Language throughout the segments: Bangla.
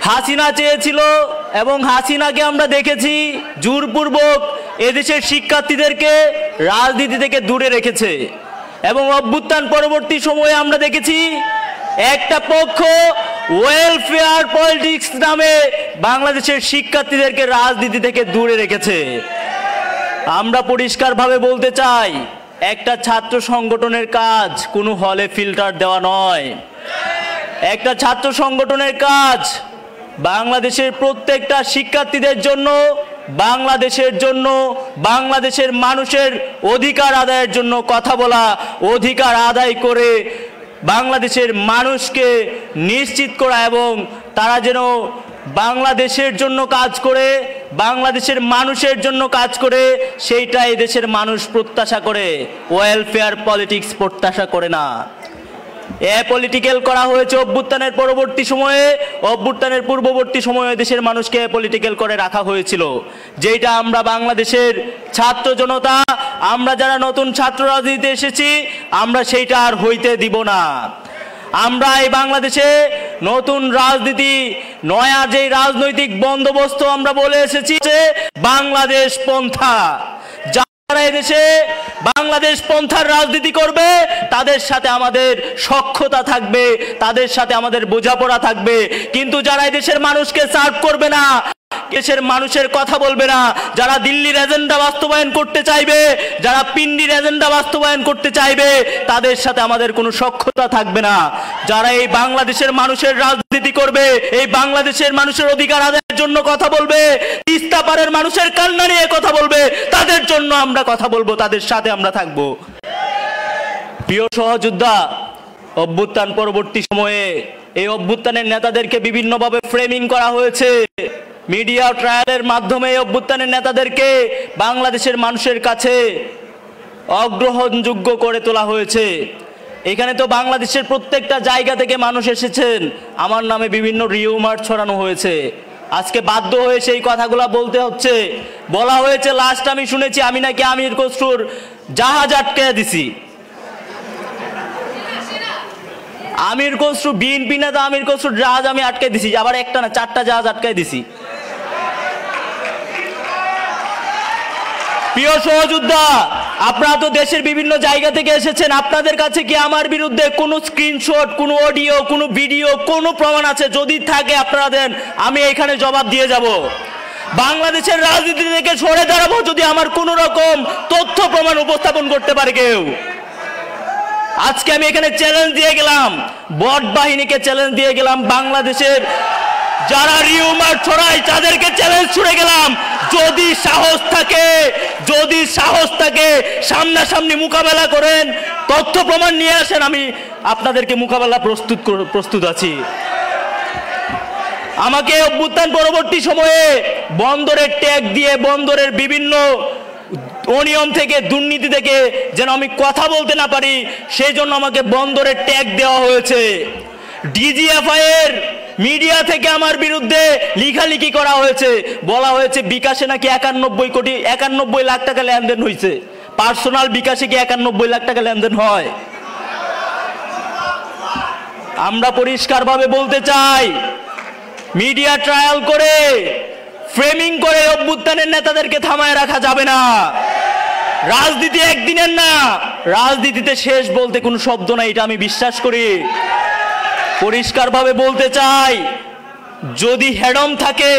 হাসিনা চেয়েছিল এবং হাসিনাকে আমরা দেখেছি জোরপূর্বক এদেশের শিক্ষার্থীদেরকে রাজনীতি থেকে দূরে রেখেছে এবং অভ্যুত্থান পরবর্তী সময়ে আমরা দেখেছি একটা পক্ষ ওয়েলফেয়ার পলিটিক্স নামে বাংলাদেশের শিক্ষার্থীদেরকে রাজনীতি থেকে দূরে রেখেছে। আমরা পরিষ্কারভাবে বলতে চাই, একটা ছাত্র সংগঠনের কাজ কোনো হলে ফিল্টার দেওয়া নয়। একটা ছাত্র সংগঠনের কাজ বাংলাদেশের প্রত্যেকটা শিক্ষার্থীদের জন্য, বাংলাদেশের জন্য, বাংলাদেশের মানুষের অধিকার আদায়ের জন্য কথা বলা, অধিকার আদায় করে বাংলাদেশের মানুষকে নিশ্চিত করা এবং তারা যেন বাংলাদেশের জন্য কাজ করে, বাংলাদেশের মানুষের জন্য কাজ করে, সেইটাই দেশের মানুষ প্রত্যাশা করে। ওয়েলফেয়ার পলিটিক্স প্রত্যাশা করে না। পলিটিক্যাল করা হয়েছে অভ্যুত্থানের পরবর্তী সময়ে, অভ্যুত্থানের পূর্ববর্তী সময়ে দেশের মানুষকে পলিটিক্যাল করে রাখা হয়েছিল, যেটা আমরা বাংলাদেশের ছাত্র জনতা, আমরা যারা নতুন ছাত্র রাজনীতিতে এসেছি, আমরা সেইটা আর হইতে দিব না। আমরা এই বাংলাদেশে নতুন রাজনীতি, নয়া যে রাজনৈতিক বন্দোবস্ত আমরা বলে এসেছি বাংলাদেশ পন্থা। যারা এদেশে বাংলাদেশ পন্থার রাজনীতি করবে তাদের সাথে আমাদের সখ্যতা থাকবে, তাদের সাথে আমাদের বোঝাপড়া থাকবে। কিন্তু যারা এদেশের মানুষকে সার্ভ করবে না, দেশের মানুষের কথা বলবে না, যারা দিল্লির এজেন্ডা বাস্তবায়ন করতে চাইবে, যারা পিন্ডির এজেন্ডা বাস্তবায়ন করতে চাইবে, তাদের সাথে আমাদের কোনো সখ্যতা থাকবে না। যারা এই বাংলাদেশের মানুষের রাজনীতি করবে, এই বাংলাদেশের মানুষের অধিকার আদায়ের জন্য কথা বলবে, তিস্তা পারের মানুষের কান্না নিয়ে কথা বলবে, তাদের জন্য আমরা কথা বলবো, তাদের সাথে আমরা থাকবো। প্রিয় সহযোদ্ধা, অভ্যুত্থান পরবর্তী সময়ে এই অভ্যুত্থানের নেতাদেরকে বিভিন্নভাবে ফ্রেমিং করা হয়েছে। মিডিয়া ট্রায়ালের মাধ্যমে অভ্যুত্থানের নেতাদেরকে বাংলাদেশের মানুষের কাছে অগ্রহণযোগ্য করে তোলা হয়েছে। এখানে তো বাংলাদেশের প্রত্যেকটা জায়গা থেকে মানুষ এসেছেন, আমার নামে বিভিন্ন রিউমার ছড়ানো হয়েছে। আজকে বাধ্য হয়ে সেই কথাগুলা বলতে হচ্ছে। বলা হয়েছে, লাস্ট আমি শুনেছি আমি নাকি আমির খসরুর জাহাজ আটকে দিছি। আমির খসরু বিএনপি নেতা আমির খসরুর জাহাজ আমি আটকে দিছি, আবার একটা না 4টা জাহাজ আটকে দিছি। প্রিয় সহযোদ্ধা, আপনারা তো দেশের বিভিন্ন জায়গা থেকে এসেছেন, আপনাদের কাছে কি আমার বিরুদ্ধে কোনো স্ক্রিনশট, কোনো অডিও, কোনো ভিডিও, কোনো প্রমাণ আছে? যদি থাকে আপনারা দেন, আমি এখানে জবাব দিয়ে যাব। বাংলাদেশের রাজনীতি থেকে সরে দাঁড়াবো যদি আমার কোনো রকম তথ্য প্রমাণ উপস্থাপন করতে পারে কেউ। আজকে আমি এখানে চ্যালেঞ্জ দিয়ে গেলাম, বট বাহিনীকে চ্যালেঞ্জ দিয়ে গেলাম, বাংলাদেশের যারা রিউমার ছড়ায় তাদেরকে চ্যালেঞ্জ ছুড়ে গেলাম, যদি সাহস থাকে সামনাসামনি মোকাবেলা করেন, তথ্য প্রমাণ নিয়ে আসেন, আমি আপনাদেরকে মোকাবেলা প্রস্তুত আছি। আমাকে অভ্যুত্থান পরবর্তী সময়ে বন্দরের ট্যাগ দিয়ে, বন্দরের বিভিন্ন অনিয়ম থেকে, দুর্নীতি থেকে যেন আমি কথা বলতে না পারি, সেই জন্য আমাকে বন্দরের ট্যাগ দেওয়া হয়েছে। ডিজিএফআই এর মিডিয়া থেকে আমার বিরুদ্ধে লিখালিখি করা হয়েছে, বলা হয়েছে বিকাশে নাকি 91 লাখ টাকা লেনদেন হয়েছে। পার্সোনাল বিকাশে কি 91 লাখ টাকা লেনদেন হয়? আমরা পরিষ্কারভাবে বলতে চাই, মিডিয়া ট্রায়াল করে, ফ্রেমিং করে অভ্যুত্থানের নেতাদেরকে থামায় রাখা যাবে না। রাজনীতি একদিনের না, রাজনীতিতে শেষ বলতে কোনো শব্দ নাই, এটা আমি বিশ্বাস করি। পরিষ্কারভাবে বলতে চাই, যদি হেডম থাকে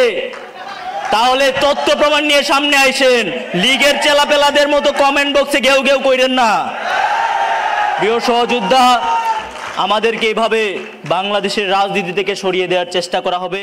তাহলে তথ্য প্রমাণ নিয়ে সামনে আইসেন, লীগের চেলাপেলাদের মতো কমেন্ট বক্সে ঘেউ ঘেউ কইরেন না। প্রিয় সহযোদ্ধা, আমাদেরকে এইভাবে বাংলাদেশের রাজনীতি থেকে সরিয়ে দেওয়ার চেষ্টা করা হবে।